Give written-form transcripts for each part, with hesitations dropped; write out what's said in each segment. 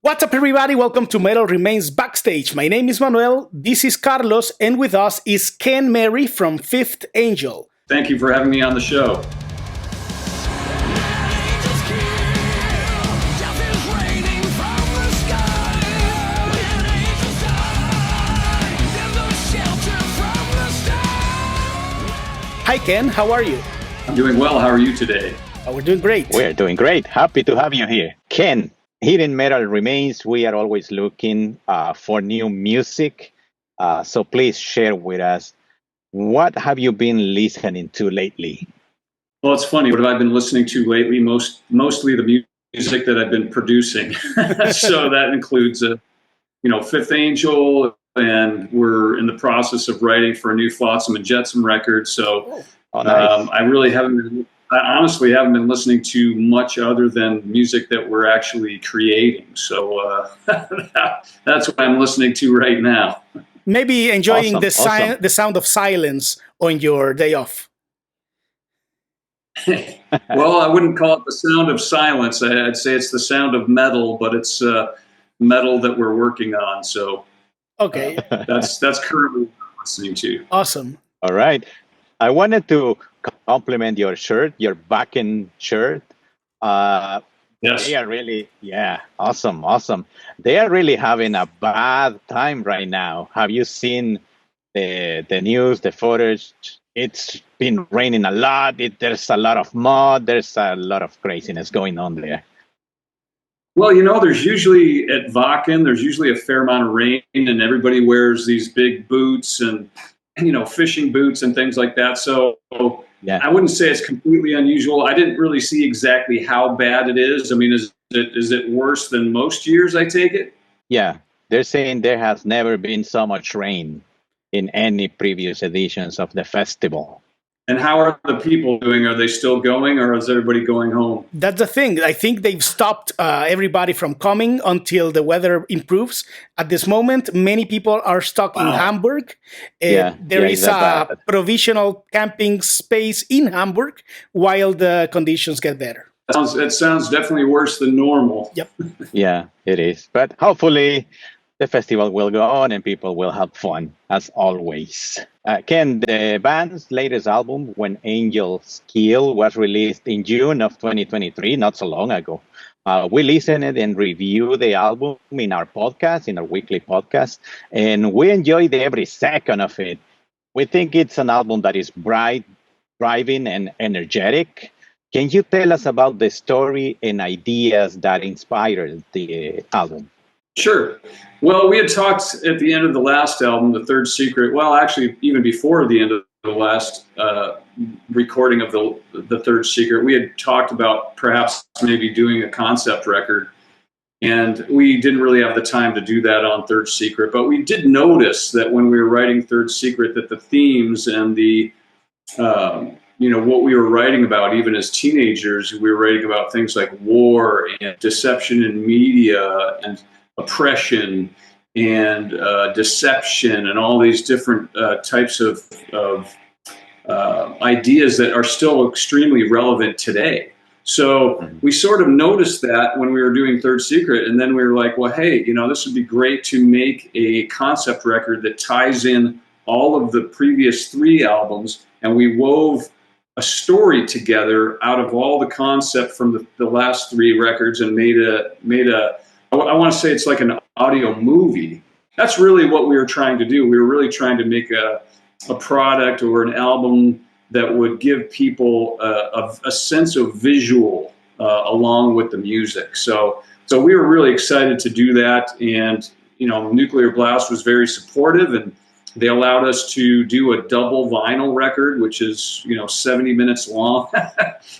What's up, everybody? Welcome to Metal Remains Backstage. My name is Manuel, this is Carlos, and with us is Ken Mary from Fifth Angel. Thank you for having me on the show. Hi, Ken. How are you? I'm doing well. How are you today? We're doing great. We're doing great. Happy to have you here. Ken, here in Metal Remains, we are always looking for new music. So please share with us, what have you been listening to lately? Well, it's funny. What have I been listening to lately? Mostly the music that I've been producing. So that includes, Fifth Angel, and we're in the process of writing for a new Flotsam and Jetsam record. So Nice. I honestly haven't been listening to much other than music that we're actually creating. So that's what I'm listening to right now. Maybe enjoying Awesome. the sound of silence on your day off. Well, I wouldn't call it the sound of silence. I'd say it's the sound of metal, but it's metal that we're working on. So Okay, that's currently what I'm listening to. awesome. All right. I wanted to compliment your shirt, your backend shirt. Yes. They are really, awesome. They are really having a bad time right now. Have you seen the news, the footage? It's been raining a lot. There's a lot of mud. There's a lot of craziness going on there. Well, there's usually at Vakken, there's usually a fair amount of rain, and everybody wears these big boots and fishing boots and things like that. So Yeah. I wouldn't say it's completely unusual. I didn't really see exactly how bad it is. I mean, is it worse than most years, I take it? Yeah, they're saying there has never been so much rain in any previous editions of the festival. And how are the people doing? Are they still going, or is everybody going home? That's the thing. I think they've stopped everybody from coming until the weather improves. At this moment, many people are stuck in Hamburg. There is a provisional camping space in Hamburg while the conditions get better. It sounds definitely worse than normal. Yep. Yeah, it is. But hopefully the festival will go on and people will have fun, as always. Ken, the band's latest album, When Angels Kill, was released in June of 2023, not so long ago. We listened and reviewed the album in our podcast, in our weekly podcast, and we enjoyed every second of it. We think it's an album that is bright, driving, and energetic. Can you tell us about the story and ideas that inspired the album? Sure. Well, we had talked at the end of the last album, The Third Secret. Well, actually, even before the end of the last recording of the Third Secret, we had talked about perhaps maybe doing a concept record. And we didn't really have the time to do that on Third Secret. But we did notice that when we were writing Third Secret, that the themes and the what we were writing about, even as teenagers, we were writing about things like war and deception in media and oppression and deception and all these different types of ideas that are still extremely relevant today. So we sort of noticed that when we were doing Third Secret, and then we were like, well, hey, this would be great to make a concept record that ties in all of the previous three albums, and we wove a story together out of all the concept from the last three records and made a I want to say it's like an audio movie. That's really what we were trying to do. We were really trying to make a product or an album that would give people a sense of visual along with the music. So we were really excited to do that. And, Nuclear Blast was very supportive, and they allowed us to do a double vinyl record, which is, 70 minutes long.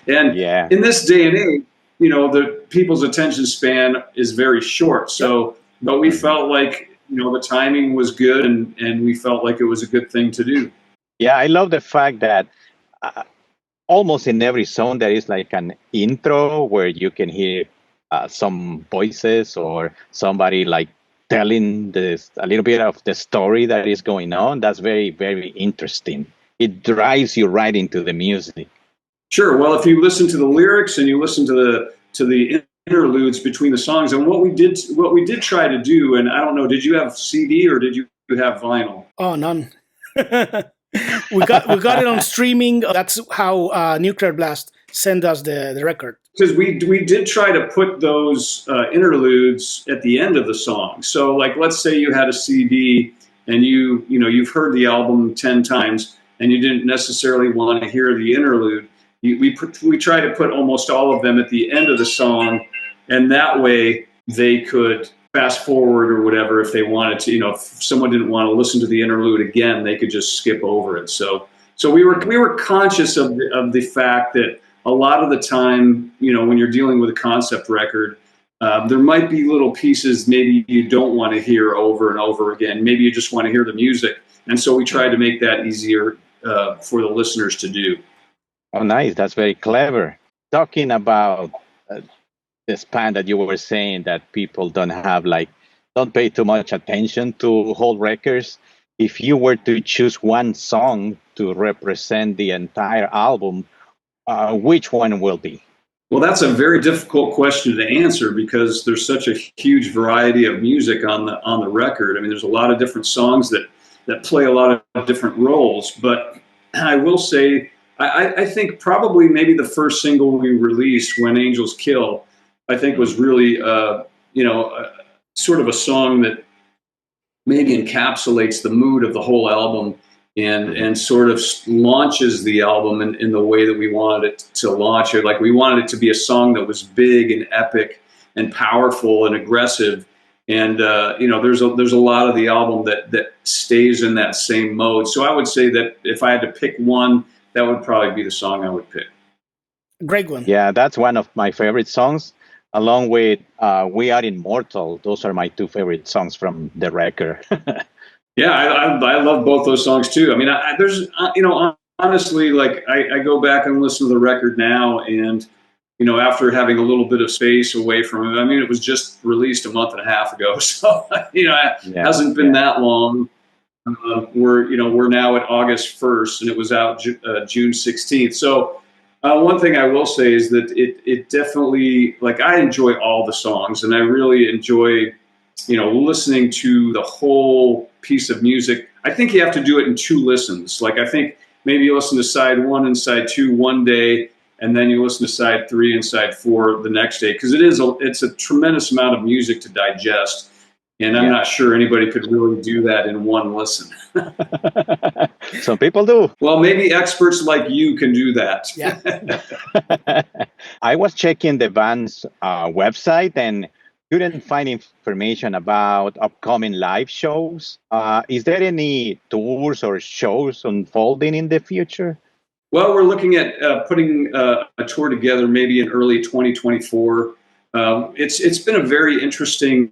And in this day and age, the people's attention span is very short. So, but we felt like, the timing was good, and we felt like it was a good thing to do. Yeah, I love the fact that almost in every song there is like an intro where you can hear some voices or somebody like telling this a little bit of the story that is going on. That's very, very interesting. It drives you right into the music. Sure. Well, if you listen to the lyrics and you listen to the interludes between the songs, and what we did try to do, and I don't know, did you have CD or did you have vinyl? Oh, none. we got it on streaming. That's how Nuclear Blast sent us the record. Because we did try to put those interludes at the end of the song. So, like, let's say you had a CD and you've heard the album 10 times and you didn't necessarily want to hear the interlude. We try to put almost all of them at the end of the song, and that way they could fast forward or whatever if they wanted to. If someone didn't want to listen to the interlude again, they could just skip over it. So we were conscious of the fact that a lot of the time, when you're dealing with a concept record, there might be little pieces maybe you don't want to hear over and over again. Maybe you just want to hear the music, and so we tried to make that easier for the listeners to do. Oh, nice. That's very clever. Talking about the span that you were saying that people don't pay too much attention to whole records. If you were to choose one song to represent the entire album, which one will be? Well, that's a very difficult question to answer because there's such a huge variety of music on the record. I mean, there's a lot of different songs that play a lot of different roles. But I will say, I think probably maybe the first single we released, When Angels Kill, I think was really, sort of a song that maybe encapsulates the mood of the whole album and sort of launches the album in the way that we wanted it to launch it. Like, we wanted it to be a song that was big and epic and powerful and aggressive. And, there's a lot of the album that stays in that same mode. So I would say that if I had to pick one, that would probably be the song I would pick. Great one. Yeah, that's one of my favorite songs, along with We Are Immortal. Those are my two favorite songs from the record. Yeah, I love both those songs too. I mean, there's, honestly, like I go back and listen to the record now, and after having a little bit of space away from it, I mean, it was just released a month and a half ago, so it hasn't been that long. We're now at August 1st, and it was out June 16th. So one thing I will say is that it definitely, like, I enjoy all the songs, and I really enjoy listening to the whole piece of music. I think you have to do it in two listens. Like, I think maybe you listen to side 1 and side 2 one day, and then you listen to side 3 and side 4 the next day, because it's a tremendous amount of music to digest. And I'm not sure anybody could really do that in one listen. Some people do. Well, maybe experts like you can do that. Yeah. I was checking the band's website and couldn't find information about upcoming live shows. Is there any tours or shows unfolding in the future? Well, we're looking at putting a tour together maybe in early 2024. It's been a very interesting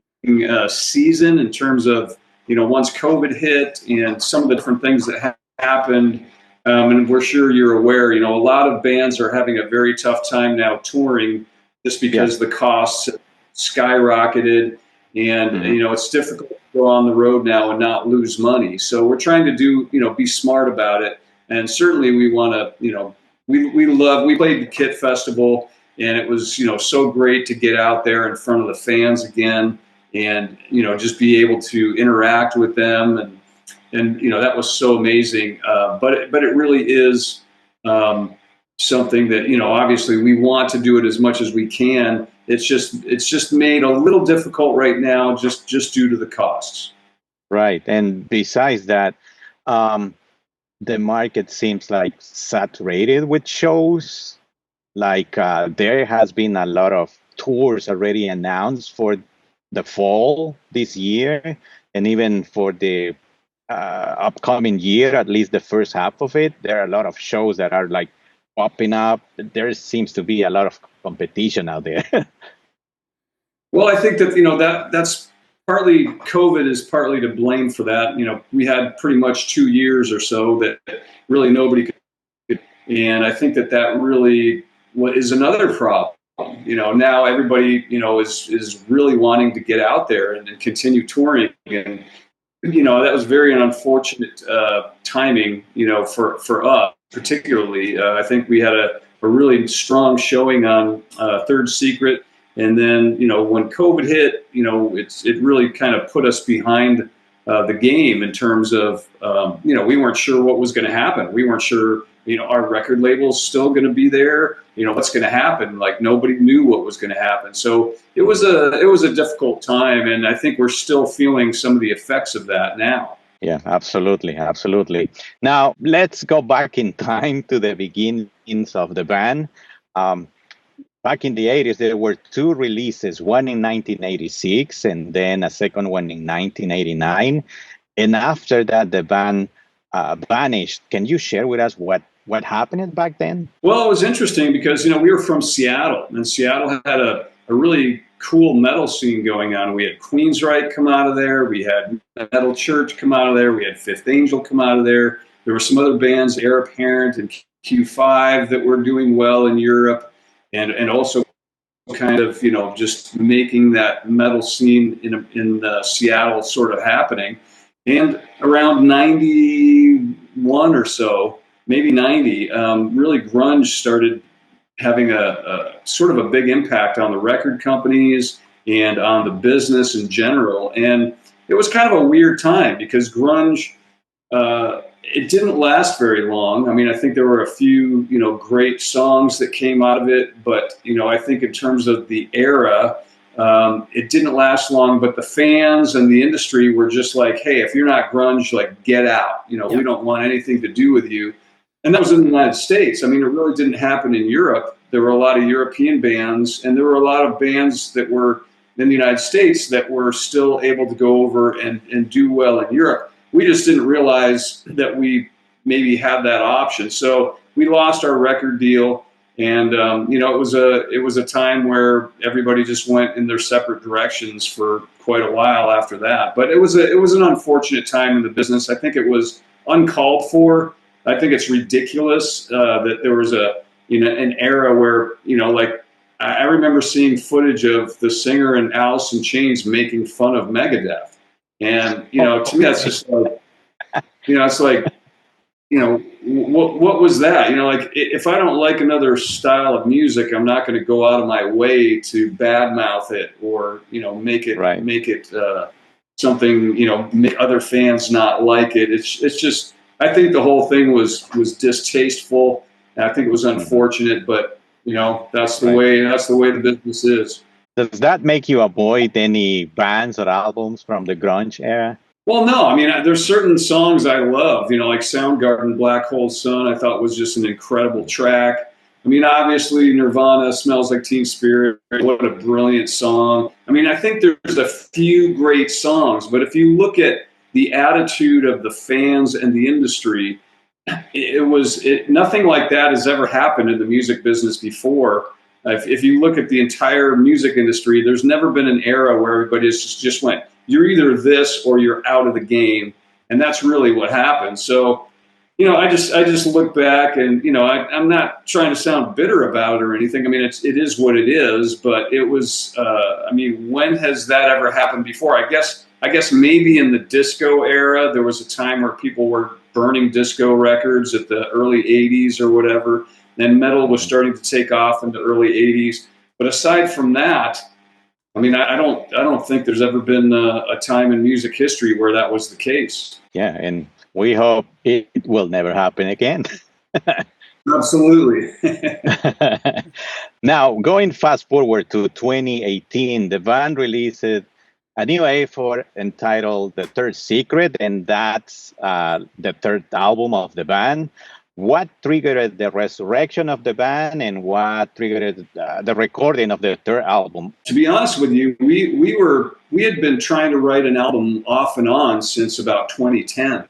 season in terms of, once COVID hit and some of the different things that happened, and we're sure you're aware, a lot of bands are having a very tough time now touring just because the costs skyrocketed, and it's difficult to go on the road now and not lose money. So we're trying to be smart about it, and certainly we want to, we played the Kit Festival, and it was so great to get out there in front of the fans again, and just be able to interact with them, and that was so amazing. But it really is something that obviously we want to do it as much as we can. It's just made a little difficult right now, just due to the costs. Right, and besides that, the market seems like saturated with shows. Like there has been a lot of tours already announced for the fall this year, and even for the upcoming year, at least the first half of it. There are a lot of shows that are like popping up. There seems to be a lot of competition out there. Well, I think that that's partly COVID is partly to blame for that. We had pretty much 2 years or so that really nobody could, and I think that really is another problem. Now everybody, is really wanting to get out there and continue touring. And, that was very unfortunate timing, for us particularly. I think we had a really strong showing on Third Secret. And then, when COVID hit, it really kind of put us behind the game in terms of, we weren't sure what was going to happen. We weren't sure, our record label's still going to be there. What's going to happen? Like nobody knew what was going to happen. So it was a difficult time, and I think we're still feeling some of the effects of that now. Yeah, absolutely, absolutely. Now let's go back in time to the beginnings of the band. Back in the 80s, there were two releases, one in 1986 and then a second one in 1989. And after that, the band vanished. Can you share with us what happened back then? Well, it was interesting because, we were from Seattle, and Seattle had a really cool metal scene going on. We had Queensryche come out of there. We had Metal Church come out of there. We had Fifth Angel come out of there. There were some other bands, Heir Apparent and Q5, that were doing well in Europe. And also kind of, just making that metal scene in Seattle sort of happening. And around 91 or so, maybe 90, really grunge started having a sort of a big impact on the record companies and on the business in general. And it was kind of a weird time because grunge, it didn't last very long. I mean, I think there were a few, great songs that came out of it, but, I think in terms of the era, it didn't last long, but the fans and the industry were just like, hey, if you're not grunge, like get out, we don't want anything to do with you. And that was in the United States. I mean, it really didn't happen in Europe. There were a lot of European bands, and there were a lot of bands that were in the United States that were still able to go over and do well in Europe. We just didn't realize that we maybe had that option. So we lost our record deal, and it was a time where everybody just went in their separate directions for quite a while after that. But it was an unfortunate time in the business. I think it was uncalled for. I think it's ridiculous that there was an era where I remember seeing footage of the singer in Alice in Chains making fun of Megadeth. And, to me, that's just like, it's like, what was that? If I don't like another style of music, I'm not going to go out of my way to badmouth it or, make it something, make other fans not like it. It's just, I think the whole thing was distasteful. And I think it was unfortunate, but, that's the way the business is. Does that make you avoid any bands or albums from the grunge era? Well, no. I mean, there's certain songs I love, like Soundgarden, Black Hole Sun, I thought was just an incredible track. I mean, obviously, Nirvana, Smells Like Teen Spirit, what a brilliant song. I mean, I think there's a few great songs, but if you look at the attitude of the fans and the industry, nothing like that has ever happened in the music business before. If you look at the entire music industry, there's never been an era where everybody just went, you're either this or you're out of the game. And that's really what happened. So, I just look back and, I'm not trying to sound bitter about it or anything. I mean, it is what it is, but it was, when has that ever happened before? I guess maybe in the disco era, there was a time where people were burning disco records at the early 80s or whatever. Then metal was starting to take off in the early 80s. But aside from that, I mean, I don't think there's ever been a time in music history where that was the case. Yeah, and we hope it will never happen again. Absolutely. Now, going fast forward to 2018, the band released a new A4 entitled The Third Secret, and that's the third album of the band. What triggered the resurrection of the band, and what triggered the recording of the third album? To be honest with you, we had been trying to write an album off and on since about 2010,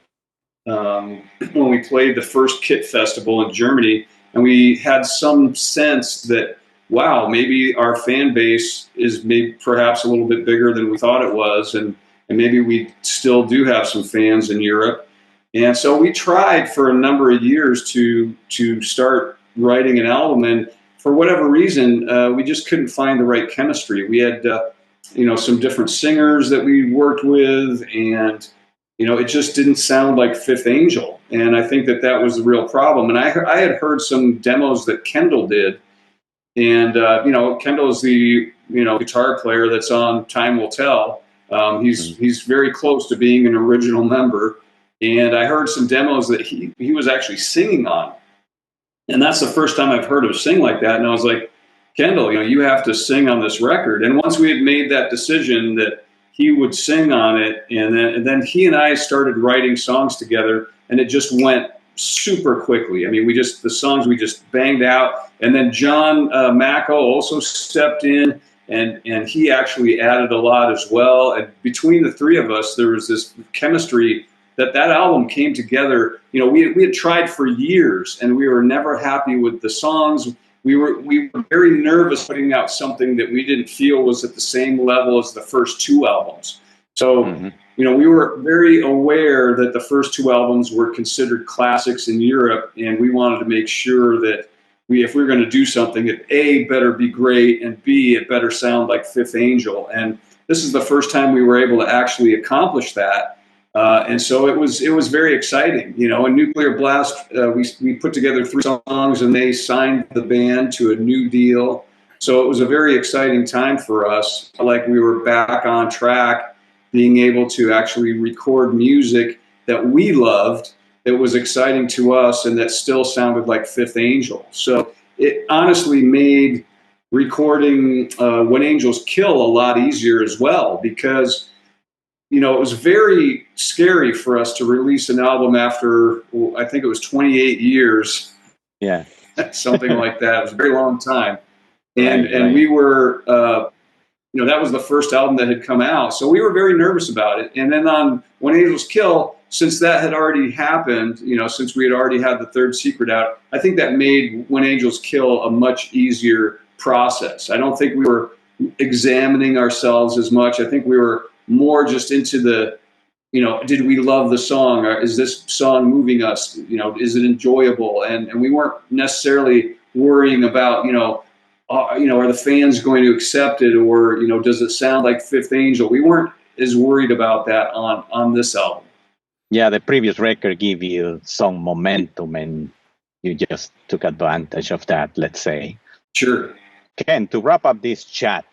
when we played the first Kit Festival in Germany, and we had some sense that, wow, maybe our fan base is perhaps a little bit bigger than we thought it was, and maybe we still do have some fans in Europe. And so we tried for a number of years to start writing an album, and for whatever reason, we just couldn't find the right chemistry. We had, some different singers that we worked with, and it just didn't sound like Fifth Angel. And I think that was the real problem. And I had heard some demos that Kendall did, and Kendall is the guitar player that's on Time Will Tell. He's very close to being an original member, and I heard some demos that he was actually singing on. And that's the first time I've heard him sing like that. And I was like, Kendall, you have to sing on this record. And once we had made that decision that he would sing on it, and then he and I started writing songs together, and it just went super quickly. I mean, the songs we just banged out. And then John Macco also stepped in, and he actually added a lot as well. And between the three of us, there was this chemistry that album came together. We had tried for years, and we were never happy with the songs. We were very nervous putting out something that we didn't feel was at the same level as the first two albums. So, we were very aware that the first two albums were considered classics in Europe, and we wanted to make sure that if we were going to do something, it A, better be great, and B, it better sound like Fifth Angel. And this is the first time we were able to actually accomplish that. And so it was very exciting, in Nuclear Blast, we put together 3 songs, and they signed the band to a new deal. So it was a very exciting time for us. Like, we were back on track, being able to actually record music that we loved, that was exciting to us, and that still sounded like Fifth Angel. So it honestly made recording When Angels Kill a lot easier as well, because it was very scary for us to release an album after, I think it was 28 years. Yeah. Something like that. It was a very long time. And we were, that was the first album that had come out. So we were very nervous about it. And then on When Angels Kill, since that had already happened, since we had already had the third secret out, I think that made When Angels Kill a much easier process. I don't think we were examining ourselves as much. I think we were more just into the, did we love the song? Or is this song moving us? Is it enjoyable? And we weren't necessarily worrying about, are the fans going to accept it? Or, does it sound like Fifth Angel? We weren't as worried about that on this album. Yeah, the previous record gave you some momentum, and you just took advantage of that, let's say. Sure. Ken, to wrap up this chat,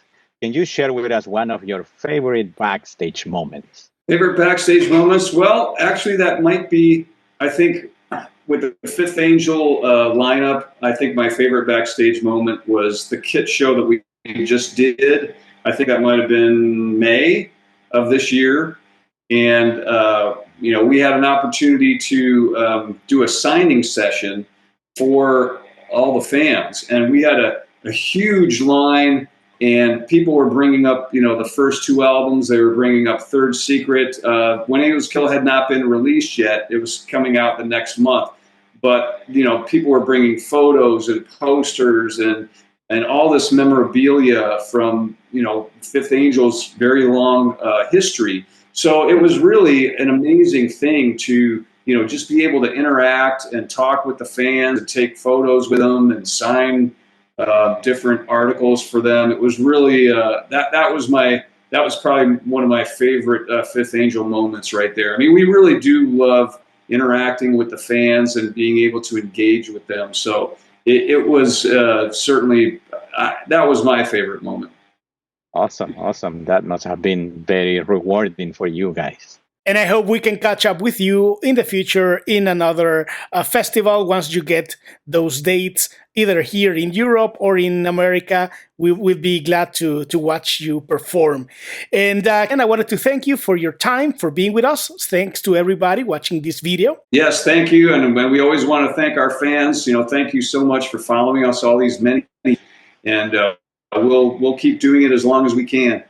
can you share with us one of your favorite backstage moments? Favorite backstage moments? Well, actually, that might be, I think, with the Fifth Angel lineup, I think my favorite backstage moment was the Kit show that we just did. I think that might have been May of this year. And, we had an opportunity to do a signing session for all the fans. And we had a huge line. And people were bringing up, the first 2 albums. They were bringing up Third Secret. When Angels Kill had not been released yet. It was coming out the next month. But, people were bringing photos and posters and all this memorabilia from, Fifth Angel's very long history. So it was really an amazing thing to, just be able to interact and talk with the fans and take photos with them and sign different articles for them. It was really that was probably one of my favorite Fifth Angel moments right there. I mean, we really do love interacting with the fans and being able to engage with them. So it was certainly that was my favorite moment. Awesome. That must have been very rewarding for you guys. And I hope we can catch up with you in the future in another festival once you get those dates, either here in Europe or in America. We'll be glad to watch you perform. And I wanted to thank you for your time, for being with us. Thanks to everybody watching this video. Yes, thank you. And we always want to thank our fans. Thank you so much for following us all these many. And we'll keep doing it as long as we can.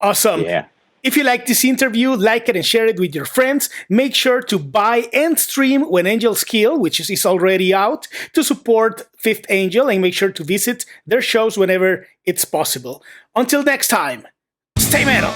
Awesome. Yeah. If you like this interview, like it and share it with your friends. Make sure to buy and stream When Angels Kill, which is already out, to support Fifth Angel, and make sure to visit their shows whenever it's possible. Until next time, stay metal!